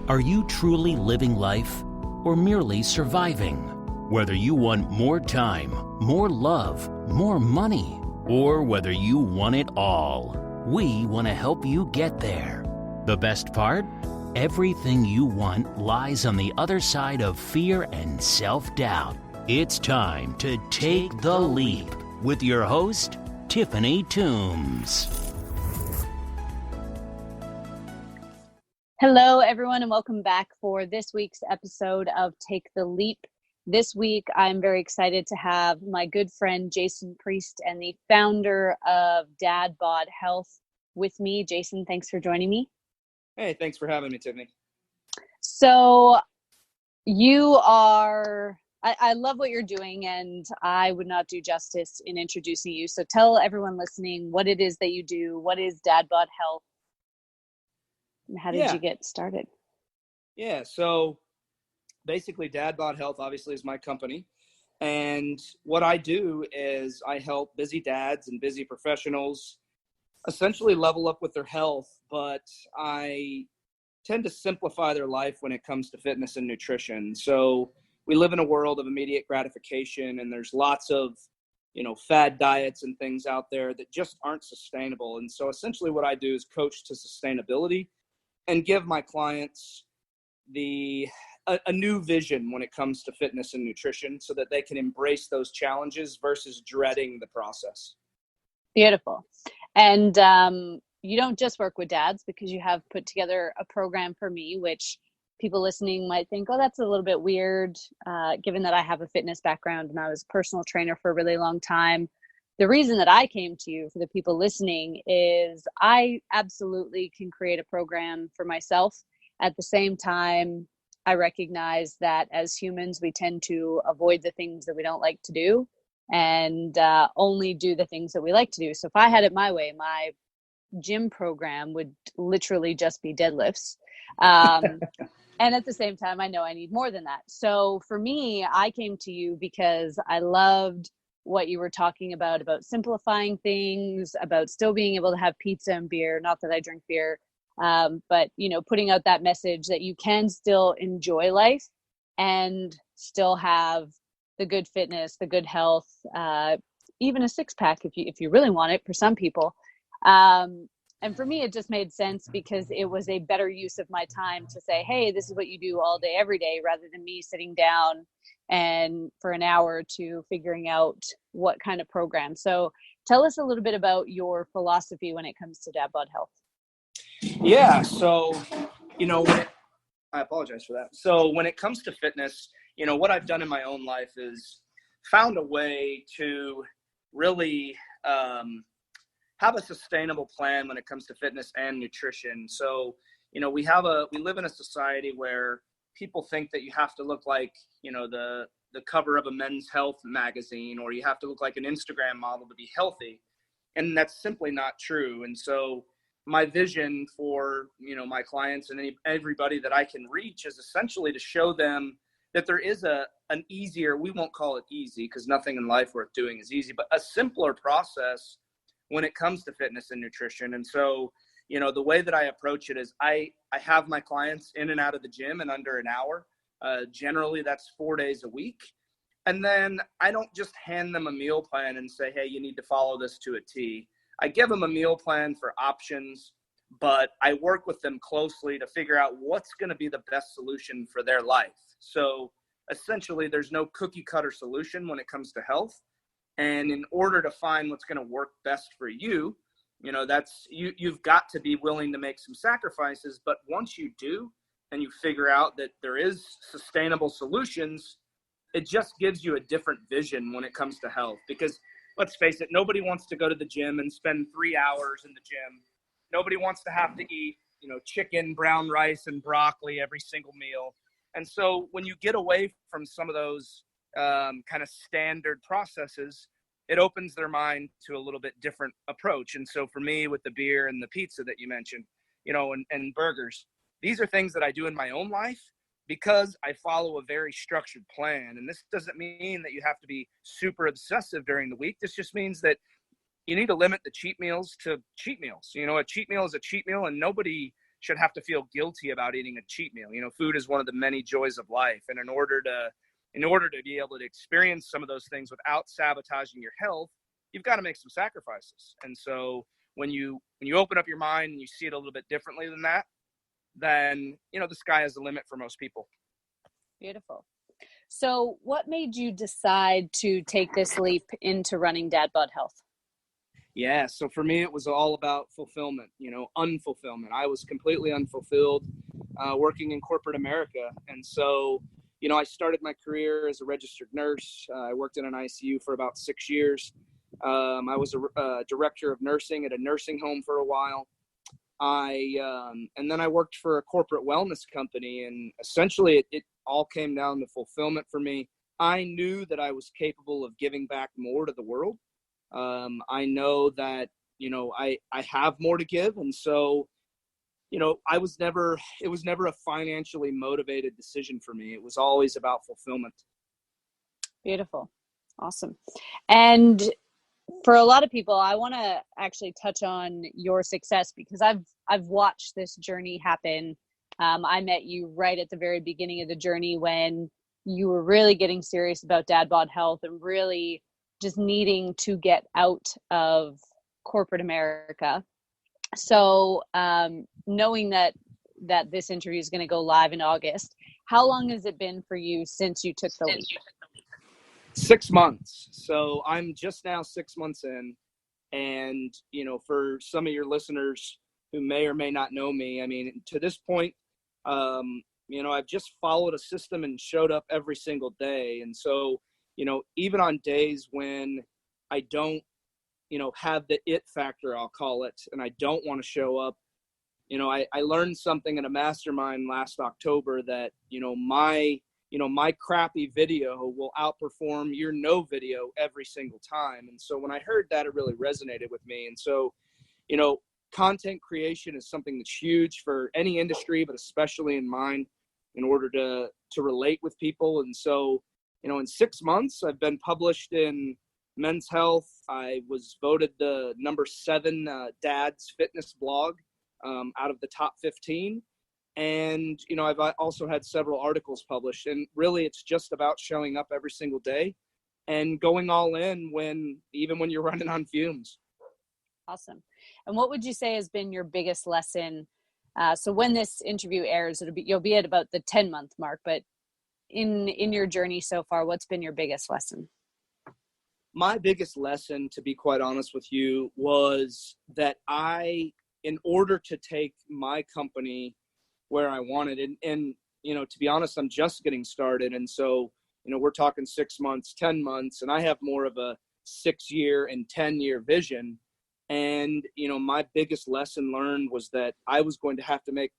Are you truly living life or merely surviving? Whether you want more time, more love, more money, or whether you want it all, we want to help you get there. The best part? Everything you want lies on the other side of fear and self-doubt. It's time to take the leap with your host, Tiffany Toombs. Hello, everyone, and welcome back for this week's episode of Take the Leap. This week, I'm very excited to have my good friend, Jason Priest, and the founder of Dad Bod Health with me. Jason, thanks for joining me. Hey, thanks for having me, Tiffany. So you are, I love what you're doing, and I would not do justice in introducing you. So tell everyone listening what it is that you do. What is Dad Bod Health? And how did you get started? Yeah, so basically Dad Bod Health obviously is my company. And what I do is I help busy dads and busy professionals essentially level up with their health, but I tend to simplify their life when it comes to fitness and nutrition. So we live in a world of immediate gratification, and there's lots of, fad diets and things out there that just aren't sustainable. And so essentially what I do is coach to sustainability and give my clients a new vision when it comes to fitness and nutrition so that they can embrace those challenges versus dreading the process. Beautiful. And you don't just work with dads, because you have put together a program for me, which people listening might think, oh, that's a little bit weird, given that I have a fitness background and I was a personal trainer for a really long time. The reason that I came to you, for the people listening, is I absolutely can create a program for myself. At the same time, I recognize that as humans, we tend to avoid the things that we don't like to do and only do the things that we like to do. So if I had it my way, my gym program would literally just be deadlifts. And at the same time, I know I need more than that. So for me, I came to you because I loved what you were talking about simplifying things, about still being able to have pizza and beer. Not that I drink beer, but, putting out that message that you can still enjoy life and still have the good fitness, the good health, even a six pack if you really want it, for some people. And for me, it just made sense because it was a better use of my time to say, hey, this is what you do all day, every day, rather than me sitting down and for an hour or two figuring out what kind of program. So tell us a little bit about your philosophy when it comes to Dad Bod Health. Yeah. So, I apologize for that. So when it comes to fitness, what I've done in my own life is found a way to really have a sustainable plan when it comes to fitness and nutrition. So, we live in a society where people think that you have to look like, the cover of a Men's Health magazine, or you have to look like an Instagram model to be healthy. And that's simply not true. And so my vision for, my clients and everybody that I can reach is essentially to show them that there is an easier, we won't call it easy because nothing in life worth doing is easy, but a simpler process when it comes to fitness and nutrition. And so, the way that I approach it is I have my clients in and out of the gym in under an hour. Generally, that's 4 days a week. And then I don't just hand them a meal plan and say, hey, you need to follow this to a T. I give them a meal plan for options, but I work with them closely to figure out what's going to be the best solution for their life. So essentially, there's no cookie cutter solution when it comes to health. And in order to find what's going to work best for you, you've got to be willing to make some sacrifices. But once you do, and you figure out that there is sustainable solutions, it just gives you a different vision when it comes to health. Because let's face it, nobody wants to go to the gym and spend 3 hours in the gym. Nobody wants to have to eat, chicken, brown rice, and broccoli every single meal. And so when you get away from some of those kind of standard processes, it opens their mind to a little bit different approach. And so for me, with the beer and the pizza that you mentioned, and burgers, these are things that I do in my own life because I follow a very structured plan. And this doesn't mean that you have to be super obsessive during the week. This just means that you need to limit the cheat meals to cheat meals. A cheat meal is a cheat meal, and nobody should have to feel guilty about eating a cheat meal. You know, food is one of the many joys of life. And in order to be able to experience some of those things without sabotaging your health, you've got to make some sacrifices. And so when you open up your mind and you see it a little bit differently than that, then, you know, the sky is the limit for most people. Beautiful. So what made you decide to take this leap into running Dad Bod Health? Yeah, so for me, it was all about fulfillment, you know, unfulfillment. I was completely unfulfilled working in corporate America. And so, you know, I started my career as a registered nurse. I worked in an ICU for about 6 years. I was a director of nursing at a nursing home for a while. And then I worked for a corporate wellness company, and essentially it all came down to fulfillment for me. I knew that I was capable of giving back more to the world. I know that, you know, I have more to give. And so, you know, it was never a financially motivated decision for me. It was always about fulfillment. Beautiful. Awesome. And for a lot of people, I want to actually touch on your success, because I've watched this journey happen. I met you right at the very beginning of the journey when you were really getting serious about Dad Bod Health and really just needing to get out of corporate America. So knowing that this interview is going to go live in August, how long has it been for you since you took the leap? 6 months. So I'm just now 6 months in. And, you know, for some of your listeners who may or may not know me, I mean, to this point, you know, I've just followed a system and showed up every single day. And so, you know, even on days when I don't, you know, have the it factor, I'll call it, and I don't want to show up, you know, I learned something in a mastermind last October that, you know, my crappy video will outperform your no video every single time. And so when I heard that, it really resonated with me. And so, you know, content creation is something that's huge for any industry, but especially in mine, in order to relate with people. And so, you know, in 6 months, I've been published in Men's Health. I was voted the number 7 dad's fitness blog out of the top 15. And, you know, I've also had several articles published, and really it's just about showing up every single day and going all in even when you're running on fumes. Awesome. And what would you say has been your biggest lesson? So when this interview airs, you'll be at about the 10-month mark, but in your journey so far, what's been your biggest lesson? My biggest lesson, to be quite honest with you, was that in order to take my company where I wanted, and you know, to be honest, I'm just getting started. And so, you know, we're talking 6 months, 10 months, and I have more of a 6-year and 10-year vision. And, you know, my biggest lesson learned was that I was going to have to make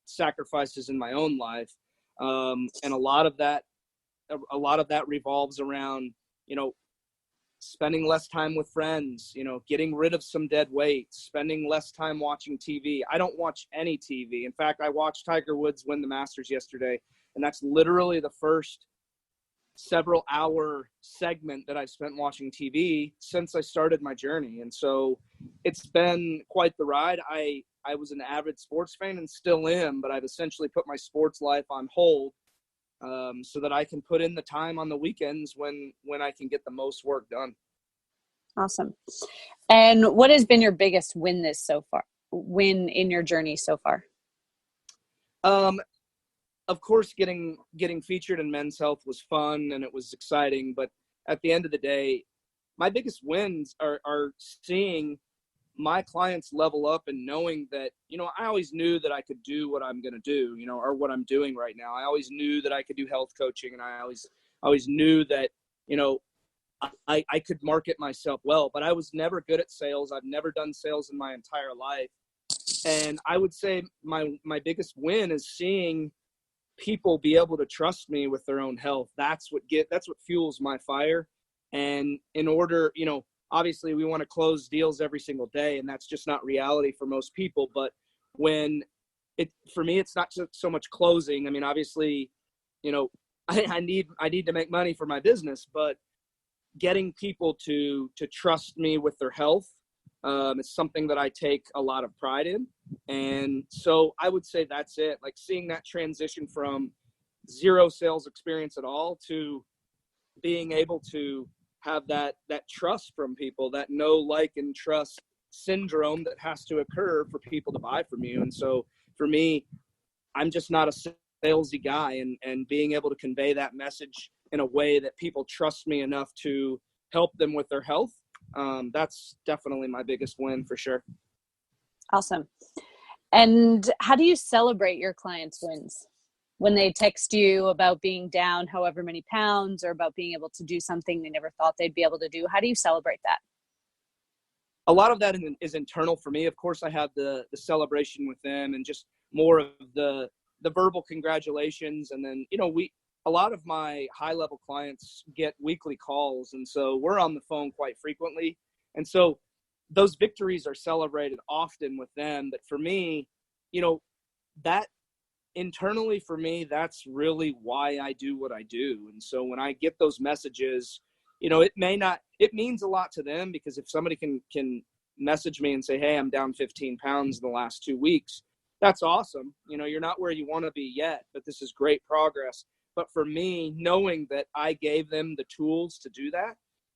sacrifices in my own life. And a lot of that revolves around, you know, spending less time with friends, you know, getting rid of some dead weight, spending less time watching TV. I don't watch any TV. In fact, I watched Tiger Woods win the Masters yesterday, and that's literally the first several hour segment that I've spent watching TV since I started my journey. And so it's been quite the ride. I was an avid sports fan and still am, but I've essentially put my sports life on hold so that I can put in the time on the weekends when I can get the most work done. Awesome. And what has been your biggest win in your journey so far? Of course, getting featured in Men's Health was fun and it was exciting. But at the end of the day, my biggest wins are seeing my clients level up and knowing that, you know, I always knew that I could do what I'm going to do, you know, or what I'm doing right now. I always knew that I could do health coaching, and I always knew that, you know, I could market myself well, but I was never good at sales. I've never done sales in my entire life. And I would say my biggest win is seeing people be able to trust me with their own health. That's what fuels my fire. And in order, you know, obviously we want to close deals every single day, and that's just not reality for most people. But for me, it's not so much closing. I mean, obviously, you know, I need to make money for my business, but getting people to trust me with their health It's something that I take a lot of pride in. And so I would say that's it. Like seeing that transition from zero sales experience at all to being able to have that trust from people, that know, like, and trust syndrome that has to occur for people to buy from you. And so for me, I'm just not a salesy guy, and being able to convey that message in a way that people trust me enough to help them with their health. That's definitely my biggest win for sure. Awesome. And how do you celebrate your clients' wins? When they text you about being down however many pounds or about being able to do something they never thought they'd be able to do, how do you celebrate that? A lot of that is internal for me. Of course, I have the celebration with them and just more of the verbal congratulations. And then, a lot of my high level clients get weekly calls. And so we're on the phone quite frequently. And so those victories are celebrated often with them. But for me, that internally for me, that's really why I do what I do. And so when I get those messages, it means a lot to them, because if somebody can message me and say, hey, I'm down 15 pounds in the last 2 weeks, that's awesome. You're not where you want to be yet, but this is great progress. But for me, knowing that I gave them the tools to do that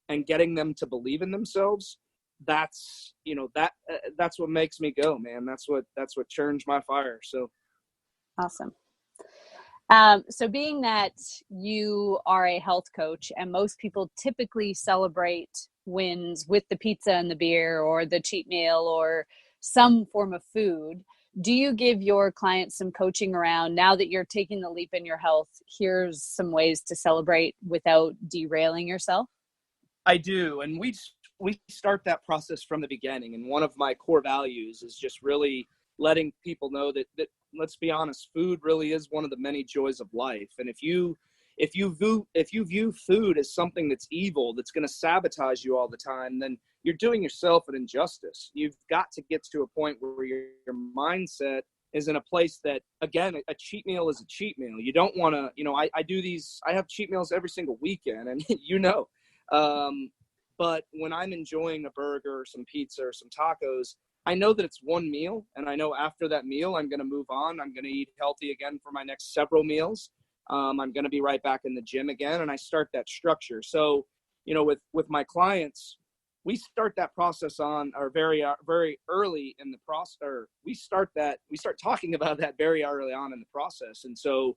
and getting them to believe in themselves, that's what makes me go, man. That's what churns my fire. So awesome. So being that you are a health coach and most people typically celebrate wins with the pizza and the beer or the cheat meal or some form of food, do you give your clients some coaching around, now that you're taking the leap in your health, here's some ways to celebrate without derailing yourself? I do. And we start that process from the beginning. And one of my core values is just really letting people know that let's be honest, food really is one of the many joys of life. And if you view food as something that's evil, that's going to sabotage you all the time, then you're doing yourself an injustice. You've got to get to a point where your mindset is in a place that, again, a cheat meal is a cheat meal. You don't want to, I have cheat meals every single weekend, and but when I'm enjoying a burger or some pizza or some tacos, I know that it's one meal, and I know after that meal, I'm going to move on. I'm going to eat healthy again for my next several meals. I'm going to be right back in the gym again, and I start that structure. So, with my clients, we start that process on our very early in the process, or we start talking about that very early on in the process. And so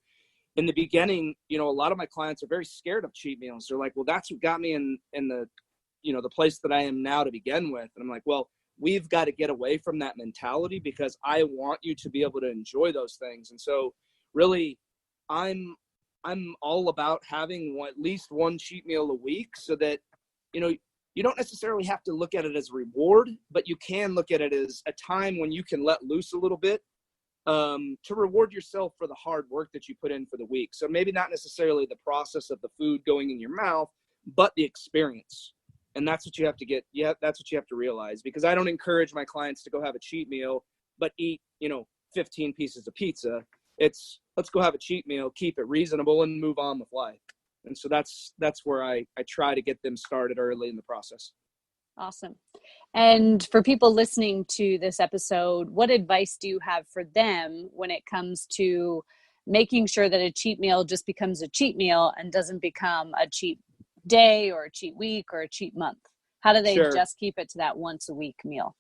in the beginning, a lot of my clients are very scared of cheat meals. They're like, well, that's what got me in the, the place that I am now to begin with. And I'm like, well, we've got to get away from that mentality, because I want you to be able to enjoy those things. And so really, I'm all about having at least one cheat meal a week, so that, you don't necessarily have to look at it as a reward, but you can look at it as a time when you can let loose a little bit, to reward yourself for the hard work that you put in for the week. So maybe not necessarily the process of the food going in your mouth, but the experience. And that's what you have to get. Yeah, that's what you have to realize, because I don't encourage my clients to go have a cheat meal, but eat, 15 pieces of pizza. It's, let's go have a cheat meal, keep it reasonable, and move on with life. And so that's where I try to get them started early in the process. Awesome. And for people listening to this episode, what advice do you have for them when it comes to making sure that a cheat meal just becomes a cheat meal and doesn't become a cheat day or a cheat week or a cheat month? How do they just keep it to that once a week meal?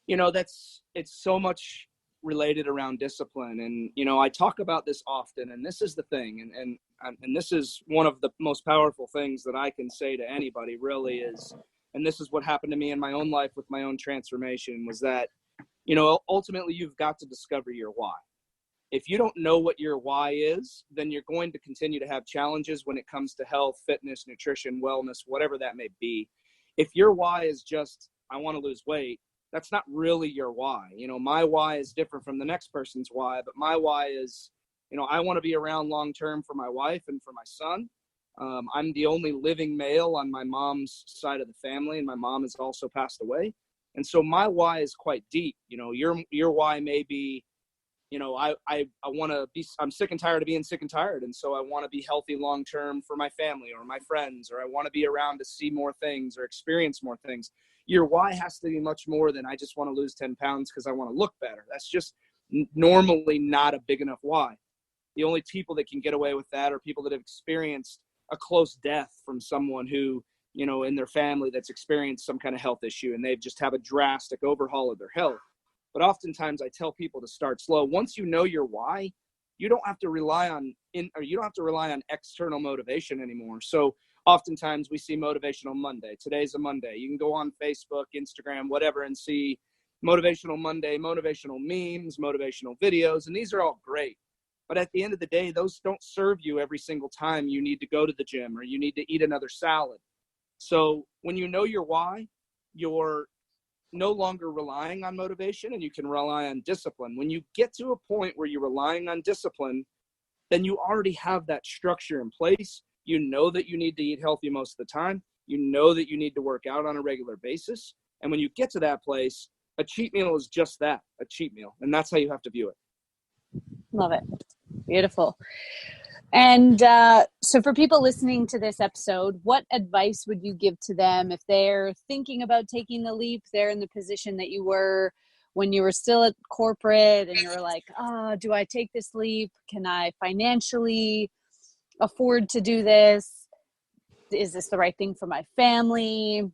It's so much related around discipline. And, I talk about this often, and this is the thing. And this is one of the most powerful things that I can say to anybody really is, and this is what happened to me in my own life with my own transformation, was that, ultimately you've got to discover your why. If you don't know what your why is, then you're going to continue to have challenges when it comes to health, fitness, nutrition, wellness, whatever that may be. If your why is just, I want to lose weight, that's not really your why. My why is different from the next person's why, but my why is, I want to be around long-term for my wife and for my son. I'm the only living male on my mom's side of the family, and my mom has also passed away. And so my why is quite deep. Your why may be, I want to be, I'm sick and tired of being sick and tired. And so I want to be healthy long-term for my family or my friends, or I want to be around to see more things or experience more things. your why has to be much more than I just want to lose 10 pounds because I want to look better. That's just normally not a big enough why. The only people that can get away with that are people that have experienced a close death from someone who, in their family that's experienced some kind of health issue, and they just have a drastic overhaul of their health. But oftentimes I tell people to start slow. Once you know your why, you don't have to rely on external motivation anymore. So oftentimes we see Motivational Monday. Today's a Monday. You can go on Facebook, Instagram, whatever, and see Motivational Monday, motivational memes, motivational videos, and these are all great. But at the end of the day, those don't serve you every single time you need to go to the gym or you need to eat another salad. So when you know your why, you're no longer relying on motivation and you can rely on discipline. When you get to a point where you're relying on discipline, then you already have that structure in place. You know that you need to eat healthy most of the time. You know that you need to work out on a regular basis. And when you get to that place, a cheat meal is just that, a cheat meal. And that's how you have to view it. Love it. Beautiful. And so for people listening to this episode, what advice would you give to them if they're thinking about taking the leap? They're in the position that you were when you were still at corporate and you're like, do I take this leap? Can I financially afford to do this? Is this the right thing for my family?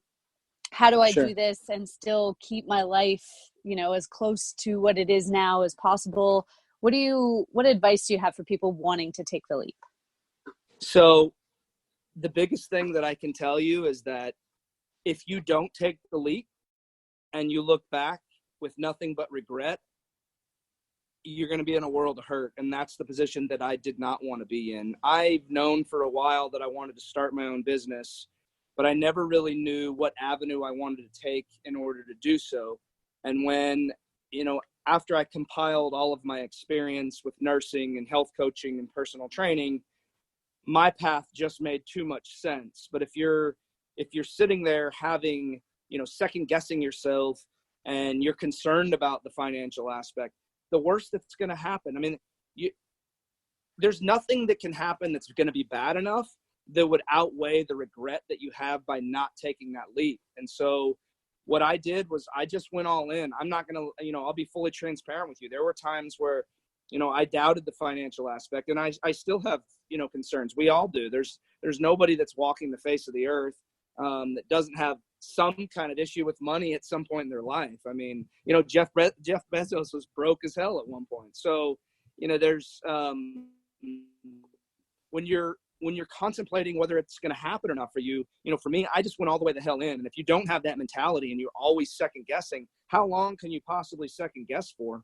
How do I do this and still keep my life, as close to what it is now as possible? What advice do you have for people wanting to take the leap? So the biggest thing that I can tell you is that if you don't take the leap and you look back with nothing but regret, you're going to be in a world of hurt. And that's the position that I did not want to be in. I've known for a while that I wanted to start my own business, but I never really knew what avenue I wanted to take in order to do so. And when, after I compiled all of my experience with nursing and health coaching and personal training, my path just made too much sense. But if you're sitting there having, second guessing yourself and you're concerned about the financial aspect, the worst that's going to happen, there's nothing that can happen that's going to be bad enough that would outweigh the regret that you have by not taking that leap. And so what I did was I just went all in. I'm not going to, I'll be fully transparent with you. There were times where, I doubted the financial aspect, and I still have, concerns. We all do. There's nobody that's walking the face of the earth that doesn't have some kind of issue with money at some point in their life. Jeff Bezos was broke as hell at one point. So, there's when you're contemplating whether it's going to happen or not for you, for me, I just went all the way the hell in. And if you don't have that mentality and you're always second guessing, how long can you possibly second guess for?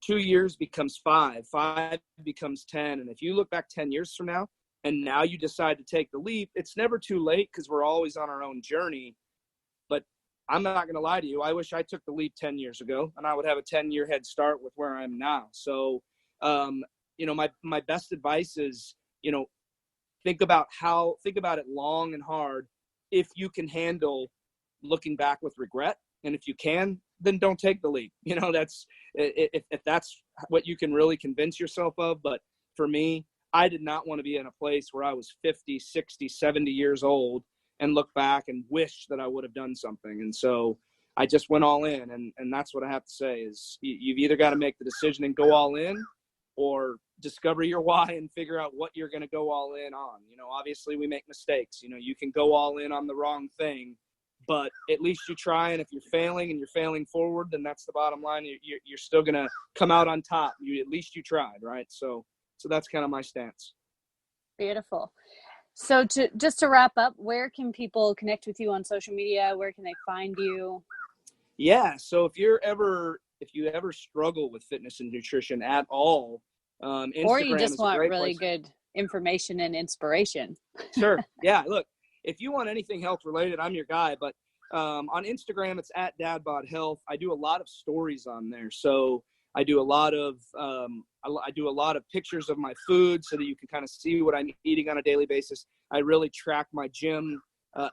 2 years becomes 5 becomes 10. And if you look back 10 years from now and now you decide to take the leap, it's never too late because we're always on our own journey. But I'm not going to lie to you. I wish I took the leap 10 years ago and I would have a 10-year head start with where I am now. So, my best advice is, think about it long and hard if you can handle looking back with regret. And if you can, then don't take the leap. That's if that's what you can really convince yourself of. But for me, I did not want to be in a place where I was 50, 60, 70 years old and look back and wish that I would have done something. And so I just went all in. And that's what I have to say is you've either got to make the decision and go all in or discover your why and figure out what you're going to go all in on. Obviously we make mistakes. You can go all in on the wrong thing, but at least you try. And if you're failing and you're failing forward, then that's the bottom line. You're still going to come out on top. At least you tried, right? So that's kind of my stance. Beautiful. So just to wrap up, where can people connect with you on social media? Where can they find you? Yeah. So if you ever struggle with fitness and nutrition at all, Instagram or you just is want a great really place. Good information and inspiration. Sure. Yeah. Look, if you want anything health related, I'm your guy. But on Instagram, it's at Dad Bod Health. I do a lot of stories on there. So I do a lot of pictures of my food so that you can kind of see what I'm eating on a daily basis. I really track my gym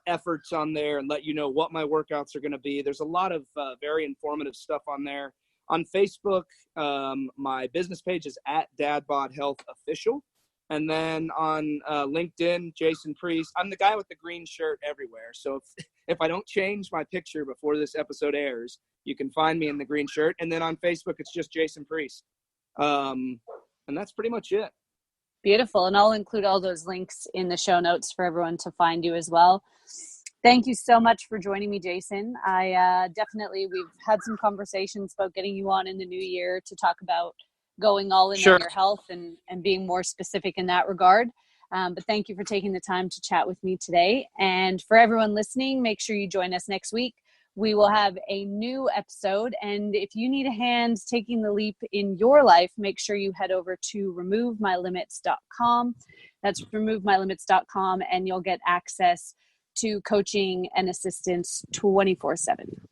efforts on there and let you know what my workouts are going to be. There's a lot of very informative stuff on there. On Facebook, my business page is at Dad Bod Health Official. And then on LinkedIn, Jason Priest. I'm the guy with the green shirt everywhere. So if I don't change my picture before this episode airs, you can find me in the green shirt. And then on Facebook, it's just Jason Priest. And that's pretty much it. Beautiful. And I'll include all those links in the show notes for everyone to find you as well. Thank you so much for joining me, Jason. We've had some conversations about getting you on in the new year to talk about going all in on your health and being more specific in that regard. But thank you for taking the time to chat with me today. And for everyone listening, make sure you join us next week. We will have a new episode. And if you need a hand taking the leap in your life, make sure you head over to removemylimits.com. That's removemylimits.com, and you'll get access to coaching and assistance 24/7.